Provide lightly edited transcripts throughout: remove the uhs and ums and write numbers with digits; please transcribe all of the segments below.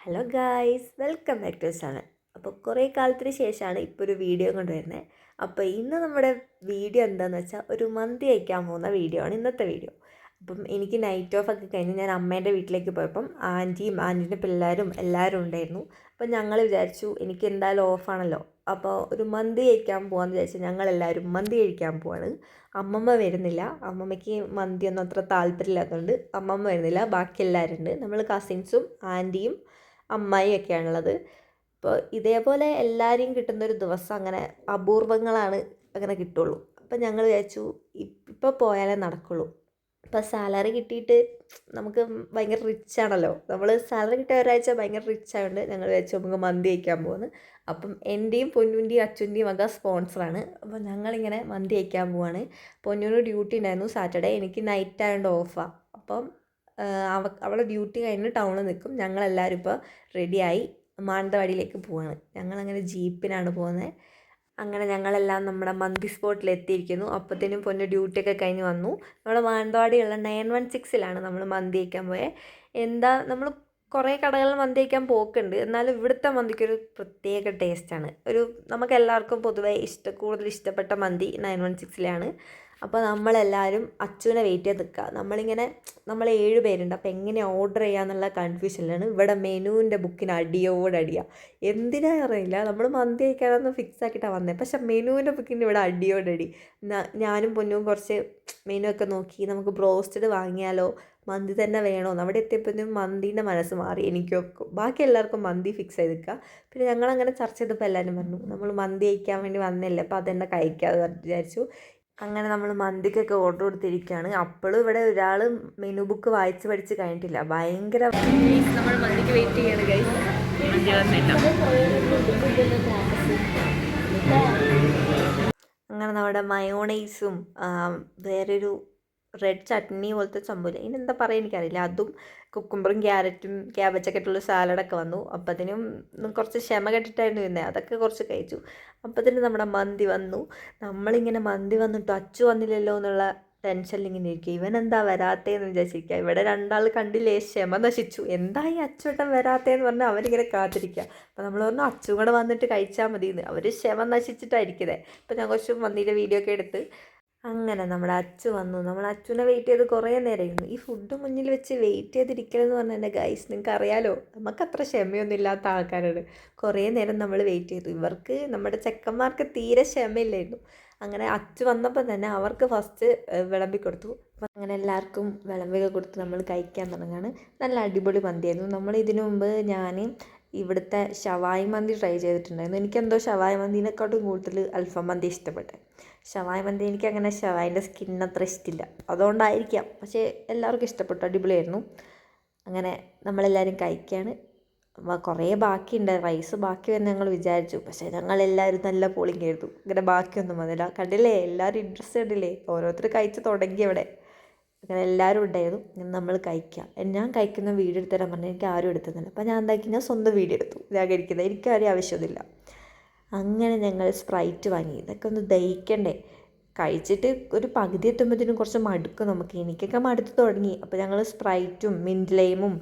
Hello guys, welcome back to channel. അപ്പോൾ കുറേ കാലത്തിന് ശേഷമാണ് ഇപ്പോൾ ഒരു വീഡിയോ കൊണ്ടുവരുന്നത്. അപ്പോൾ ഇന്ന് നമ്മുടെ വീഡിയോ എന്താണെന്ന് വെച്ചാൽ ഒരു മന്തി കഴിക്കാൻ പോകുന്ന വീഡിയോ ആണ് ഇന്നത്തെ വീഡിയോ. അപ്പം എനിക്ക് നൈറ്റ് ഓഫ് ഒക്കെ കഴിഞ്ഞ് ഞാൻ അമ്മേൻ്റെ വീട്ടിലേക്ക് പോയപ്പം ആൻറ്റീൻ്റെ പിള്ളേരും എല്ലാവരും ഉണ്ടായിരുന്നു. അപ്പം ഞങ്ങൾ വിചാരിച്ചു എനിക്ക് എന്തായാലും ഓഫാണല്ലോ, അപ്പോൾ ഒരു മന്തി കഴിക്കാൻ പോകാമെന്ന് വിചാരിച്ചു ഞങ്ങളെല്ലാവരും മന്തി കഴിക്കാൻ പോവാണ്. അമ്മമ്മ വരുന്നില്ല, അമ്മമ്മയ്ക്ക് മന്തിയൊന്നും അത്ര താല്പര്യമില്ലാത്തതുകൊണ്ട് അമ്മമ്മ വരുന്നില്ല, ബാക്കി എല്ലാവരും ഉണ്ട്. നമ്മൾ കസിൻസും ആൻറ്റിയും അമ്മായിയൊക്കെയാണുള്ളത്. അപ്പോൾ ഇതേപോലെ എല്ലാവരെയും കിട്ടുന്നൊരു ദിവസം അങ്ങനെ അപൂർവങ്ങളാണ് അങ്ങനെ കിട്ടുള്ളൂ. അപ്പം ഞങ്ങൾ വിചാരിച്ചു ഇപ്പോൾ പോയാലേ നടക്കുള്ളൂ. ഇപ്പോൾ സാലറി കിട്ടിയിട്ട് നമുക്ക് ഭയങ്കര റിച്ച് ആണല്ലോ, നമ്മൾ സാലറി കിട്ടിയ ഒരാഴ്ച ഭയങ്കര റിച്ച് ആയതുകൊണ്ട് ഞങ്ങൾ വിചാരിച്ചു നമുക്ക് മന്തി കഴിക്കാൻ പോകുന്നു. അപ്പം എൻ്റെയും പൊന്നുൻ്റെയും അച്ഛൻ്റെയും വക സ്പോൺസറാണ്. അപ്പോൾ ഞങ്ങളിങ്ങനെ മന്തി കഴിക്കാൻ പോവാണ്. പൊന്നൂന് ഡ്യൂട്ടി ഉണ്ടായിരുന്നു സാറ്റർഡേ, എനിക്ക് നൈറ്റ് ആയതുകൊണ്ട് ഓഫാണ്. അപ്പം അവളെ ഡ്യൂട്ടി കഴിഞ്ഞ് ടൗണിൽ നിൽക്കും. ഞങ്ങളെല്ലാവരും ഇപ്പോൾ റെഡിയായി മാനന്തവാടിയിലേക്ക് പോവാണ്. ഞങ്ങളങ്ങനെ ജീപ്പിനാണ് പോകുന്നത്. അങ്ങനെ ഞങ്ങളെല്ലാം നമ്മുടെ മന്തി സ്പോട്ടിൽ എത്തിയിരിക്കുന്നു. അപ്പോഴത്തേനും പൊന്നു ഡ്യൂട്ടിയൊക്കെ കഴിഞ്ഞ് വന്നു. നമ്മുടെ മാനന്തവാടിയുള്ള 916 നമ്മൾ മന്തി കഴിക്കാൻ പോയത്. നമ്മൾ കുറേ കടകളിൽ മന്തി കഴിക്കാൻ പോക്കുണ്ട്, എന്നാലും ഇവിടുത്തെ മന്തിക്കൊരു പ്രത്യേക ടേസ്റ്റാണ്. നമുക്ക് എല്ലാവർക്കും പൊതുവേ കൂടുതൽ ഇഷ്ടപ്പെട്ട മന്തി 916 അപ്പോൾ നമ്മളെല്ലാവരും അച്ചുവിനെ വെയിറ്റ് ചെയ്ത് നിൽക്കുക. നമ്മൾ 7 പേരുണ്ട്. അപ്പോൾ എങ്ങനെ ഓർഡർ ചെയ്യാന്നുള്ള കൺഫ്യൂഷനിലാണ്. ഇവിടെ മെനുവിൻ്റെ ബുക്കിന് അടിയോടടിയാണ്. എന്തിനാ അറിയില്ല, നമ്മൾ മന്തി കഴിക്കാനൊന്ന് ഫിക്സ് ആക്കിയിട്ടാണ് വന്നത്, പക്ഷേ മെനുവിൻ്റെ ബുക്കിന് ഇവിടെ അടിയോടടി. ഞാനും പൊന്നും കുറച്ച് മെനു ഒക്കെ നോക്കി, നമുക്ക് ബ്രോസ്റ്റഡ് വാങ്ങിയാലോ, മന്തി തന്നെ വേണോന്ന്. അവിടെ എത്തിയപ്പോഴത്തേനും മന്തീൻ്റെ മനസ്സ് മാറി. എനിക്കൊക്കെ ബാക്കി എല്ലാവർക്കും മന്തി ഫിക്സ് ചെയ്ത് നിൽക്കുക. പിന്നെ ഞങ്ങളങ്ങനെ ചർച്ച ചെയ്തപ്പോൾ എല്ലാവരും പറഞ്ഞു നമ്മൾ മന്തി കഴിക്കാൻ വേണ്ടി വന്നില്ലേ, അപ്പോൾ അതെന്നെ കഴിക്കാതെ വിചാരിച്ചു. അങ്ങനെ നമ്മൾ മന്തിക്കൊക്കെ ഓർഡർ കൊടുത്തിരിക്കുകയാണ്. അപ്പോഴും ഇവിടെ ഒരാൾ മെനു ബുക്ക് വായിച്ച് പഠിച്ച് കഴിഞ്ഞിട്ടില്ല. ഭയങ്കര നമ്മൾ മന്തിക്ക് വെയിറ്റ് ചെയ്യാണ് ഗൈസ്. അങ്ങനെ നമ്മുടെ മയോണൈസും വേറൊരു റെഡ് ചട്നി പോലത്തെ സംഭവമില്ല, ഇതിനെന്താ പറയുക എനിക്കറിയില്ല, അതും കുക്കുംബറും ക്യാരറ്റും ക്യാബേജൊക്കെ ആയിട്ടുള്ള സാലഡൊക്കെ വന്നു. അപ്പത്തിനും കുറച്ച് ക്ഷമ കെട്ടിട്ടായിരുന്നു ഇരുന്നത്, അതൊക്കെ കുറച്ച് കഴിച്ചു. അപ്പത്തിന് നമ്മുടെ മന്തി വന്നു. നമ്മളിങ്ങനെ മന്തി വന്നിട്ട് അച്ചു വന്നില്ലല്ലോ എന്നുള്ള ടെൻഷനിൽ ഇങ്ങനെ ഇരിക്കുക. ഇവനെന്താ വരാത്തേന്ന് വിചാരിച്ചിരിക്കുക. ഇവിടെ രണ്ടാൾ കണ്ടില്ലേ, ക്ഷമ നശിച്ചു. എന്താ ഈ അച്ചുവട്ടം വരാത്തേന്ന് പറഞ്ഞാൽ അവരിങ്ങനെ കാത്തിരിക്കുക. അപ്പോൾ നമ്മൾ പറഞ്ഞു അച്ചു കൂടെ വന്നിട്ട് കഴിച്ചാൽ മതിയെന്ന്. അവർ ക്ഷമ നശിച്ചിട്ടായിരിക്കുന്നത്. അപ്പോൾ ഞാൻ കുറച്ച് മന്തിയുടെ വീഡിയോ ഒക്കെ എടുത്ത് അങ്ങനെ നമ്മുടെ അച്ചു വന്നു. നമ്മൾ അച്ചുവിനെ വെയിറ്റ് ചെയ്ത് കുറേ നേരമായിരുന്നു. ഈ ഫുഡ് മുന്നിൽ വെച്ച് വെയിറ്റ് ചെയ്തിരിക്കലെന്ന് പറഞ്ഞാൽ എൻ്റെ ഗൈസ് നിങ്ങൾക്ക് അറിയാലോ, നമുക്കത്ര ക്ഷമയൊന്നും ഇല്ലാത്ത ആൾക്കാരാണ്. കുറേ നേരം നമ്മൾ വെയിറ്റ് ചെയ്തു. ഇവർക്ക് നമ്മുടെ ചെക്കന്മാർക്ക് തീരെ ക്ഷമയില്ലായിരുന്നു. അങ്ങനെ അച്ചു വന്നപ്പോൾ തന്നെ അവർക്ക് ഫസ്റ്റ് വിളമ്പി കൊടുത്തു. അപ്പം അങ്ങനെ എല്ലാവർക്കും വിളമ്പിയൊക്കെ കൊടുത്ത് നമ്മൾ കഴിക്കാൻ തുടങ്ങാണ്. നല്ല അടിപൊളി മന്തിയായിരുന്നു. നമ്മൾ ഇതിനു മുമ്പ് ഞാൻ ഇവിടുത്തെ ഷവായി മന്തി ട്രൈ ചെയ്തിട്ടുണ്ടായിരുന്നു. എനിക്കെന്തോ ഷവായി മന്തിനെക്കാട്ടും കൂടുതൽ അൽഫാം മന്തി ഇഷ്ടപ്പെട്ടെ. ഷവായി മന്തി എനിക്കങ്ങനെ ഷവായിൻ്റെ സ്കിൻ അത്ര ഇഷ്ടമില്ല, അതുകൊണ്ടായിരിക്കാം. പക്ഷേ എല്ലാവർക്കും ഇഷ്ടപ്പെട്ടു, അടിപൊളിയായിരുന്നു. അങ്ങനെ നമ്മളെല്ലാവരും കഴിക്കുകയാണ്. കുറേ ബാക്കിയുണ്ട്, റൈസ് ബാക്കി വന്ന് ഞങ്ങൾ വിചാരിച്ചു, പക്ഷേ ഞങ്ങളെല്ലാവരും നല്ല പോളിംഗ് ആയിരുന്നു. ഇങ്ങനെ ബാക്കിയൊന്നും വന്നില്ല. കണ്ടില്ലേ, എല്ലാവരും ഇൻട്രസ്റ്റ് കണ്ടില്ലേ, ഓരോരുത്തർ കഴിച്ച് തുടങ്ങി അവിടെ. അങ്ങനെ എല്ലാവരും ഉണ്ടായിരുന്നു. നമ്മൾ കഴിക്കാം. ഞാൻ കഴിക്കുന്ന വീഡിയോ എടുത്ത് തരാൻ പറഞ്ഞാൽ എനിക്ക് ആരും എടുത്തുന്നില്ല. അപ്പോൾ ഞാൻ എന്താക്കി, ഞാൻ സ്വന്തം വീഡിയോ എടുത്തു. ഞാൻ കഴിക്കുന്നത് എനിക്കാരും ആവശ്യമൊന്നുമില്ല. അങ്ങനെ ഞങ്ങൾ സ്പ്രൈറ്റ് വാങ്ങി. ഇതൊക്കെ ഒന്ന് ദഹിക്കണ്ടേ. കഴിച്ചിട്ട് ഒരു പകുതി എത്തുമ്പോഴത്തേനും കുറച്ച് മടുക്കും നമുക്ക്. എനിക്കൊക്കെ മടുത്ത് തുടങ്ങി. അപ്പോൾ ഞങ്ങൾ സ്പ്രൈറ്റും മിൻറ്റ് ലൈമും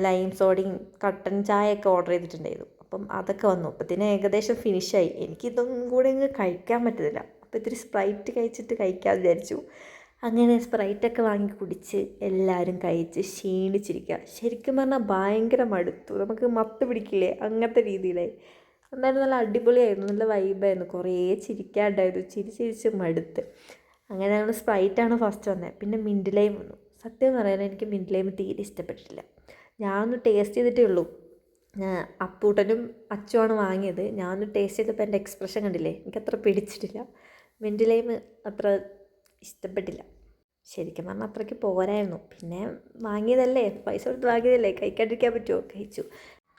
ലൈം സോഡയും കട്ടൻ ചായയൊക്കെ ഓർഡർ ചെയ്തിട്ടുണ്ടായിരുന്നു. അപ്പം അതൊക്കെ വന്നു. അപ്പത്തിന് ഏകദേശം ഫിനിഷായി. എനിക്കിതൊന്നും കൂടെ ഇങ്ങ് കഴിക്കാൻ പറ്റുന്നില്ല. അപ്പോൾ ഇത്തിരി സ്പ്രൈറ്റ് കഴിച്ചിട്ട് കഴിക്കാമെന്ന് വിചാരിച്ചു. അങ്ങനെ സ്പ്രൈറ്റൊക്കെ വാങ്ങി കുടിച്ച് എല്ലാവരും കഴിച്ച് ക്ഷീണിച്ചിരിക്കുക. ശരിക്കും പറഞ്ഞാൽ ഭയങ്കര മടുത്തു. നമുക്ക് മത്ത് പിടിക്കില്ലേ, അങ്ങനത്തെ രീതിയിലായി. എന്തായാലും നല്ല അടിപൊളിയായിരുന്നു, നല്ല വൈബായിരുന്നു. കുറേ ചിരിക്കാണ്ടായിരുന്നു, ചിരിച്ച് മടുത്ത്. അങ്ങനെ ഞങ്ങൾ സ്പ്രൈറ്റാണ് ഫസ്റ്റ് വന്നത്. പിന്നെ മിൻറ്റ് ലൈം വന്നു. സത്യം പറയാൻ എനിക്ക് മിൻറ്റ് ലൈം തീരെ ഇഷ്ടപ്പെട്ടിട്ടില്ല. ഞാനൊന്ന് ടേസ്റ്റ് ചെയ്തിട്ടേ ഉള്ളൂ. അപ്പൂട്ടനും അച്ചുവാണ് വാങ്ങിയത്. ഞാനൊന്ന് ടേസ്റ്റ് ചെയ്തപ്പോൾ എൻ്റെ എക്സ്പ്രഷൻ കണ്ടില്ലേ, എനിക്കത്ര പിടിച്ചിട്ടില്ല. മിൻറ്റ് ലൈം അത്ര ഇഷ്ടപ്പെട്ടില്ല. ശരിക്കും പറഞ്ഞാൽ അത്രയ്ക്ക് പോരായിരുന്നു. പിന്നെ വാങ്ങിയതല്ലേ, പൈസ കൊടുത്ത് വാങ്ങിയതല്ലേ, കഴിക്കാണ്ടിരിക്കാൻ പറ്റുമോ, കഴിച്ചു.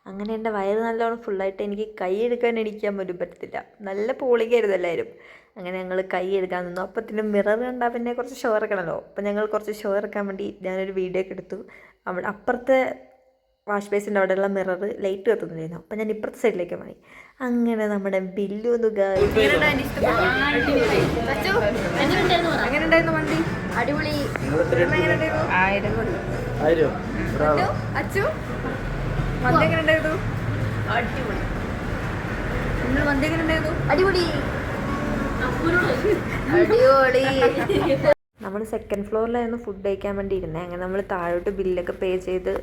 അങ്ങനെ എൻ്റെ വയറ് നല്ലോണം ഫുള്ളായിട്ട് എനിക്ക് കൈ എടുക്കാൻ എണീക്കാൻ പോലും പറ്റത്തില്ല. നല്ല പോളിങ്ങായിരുന്നു എല്ലാവരും. അങ്ങനെ ഞങ്ങൾ കൈ എടുക്കാൻ നിന്നു. അപ്പത്തിനും മിറർ കണ്ടാൽ പിന്നെ കുറച്ച് ഷോ ഇറക്കണമല്ലോ. അപ്പം ഞങ്ങൾ കുറച്ച് ഷോ ഇറക്കാൻ വേണ്ടി ഞാനൊരു വീഡിയോ ഒക്കെ എടുത്തു. അവിടെ അപ്പുറത്തെ വാഷ് ബേസിൻ്റെ അവിടെയുള്ള മിറർ ലൈറ്റ് കത്തുന്നില്ലായിരുന്നു. അപ്പം ഞാൻ ഇപ്പുറത്തെ സൈഡിലേക്ക് മാറി. അങ്ങനെ നമ്മുടെ ബില്ലു ഒന്ന് എങ്ങനെയുണ്ടായിരുന്നു വണ്ടി? അടിപൊളി. അച്ചു മന്തി എങ്ങനെ ഉണ്ടായിരുന്നു? അടിപൊളി. മന്തി എങ്ങനെ ഉണ്ടായിരുന്നു? അടിപൊളി. അടിപൊളി. നമ്മൾ സെക്കൻഡ് ഫ്ലോറിലായിരുന്നു ഫുഡ് കഴിക്കാൻ വേണ്ടി ഇരുന്നത്. അങ്ങനെ നമ്മൾ താഴോട്ട് ബില്ലൊക്കെ പേ ചെയ്ത്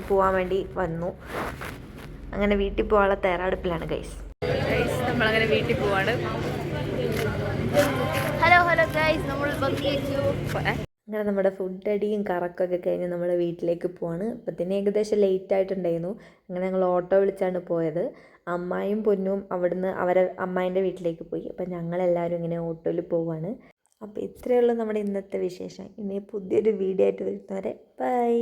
പോകാൻ വേണ്ടി വന്നു. അങ്ങനെ വീട്ടിൽ പോകാനുള്ള തയ്യാറെടുപ്പിലാണ് ഗൈസ്. നമ്മളങ്ങനെ വീട്ടിൽ പോവാണ്. ഹലോ ഹലോ ഗൈസ്, നമ്മൾ അങ്ങനെ നമ്മുടെ ഫുഡ് അടിയും കറക്കൊക്കെ കഴിഞ്ഞ് നമ്മൾ വീട്ടിലേക്ക് പോവാണ്. അപ്പത്തിന് ഏകദേശം ലേറ്റ് ആയിട്ടുണ്ടായിരുന്നു. അങ്ങനെ ഞങ്ങൾ ഓട്ടോ വിളിച്ചാണ് പോയത്. അമ്മായും പൊന്നും അവിടുന്ന് അവരെ അമ്മായിൻ്റെ വീട്ടിലേക്ക് പോയി. അപ്പം ഞങ്ങളെല്ലാവരും ഇങ്ങനെ ഓട്ടോയിൽ പോവാണ്. അപ്പോൾ ഇത്രയേ ഉള്ളൂ നമ്മുടെ ഇന്നത്തെ വിശേഷം. ഇനി പുതിയൊരു വീഡിയോ ആയിട്ട് വരുന്നവരെ ബൈ.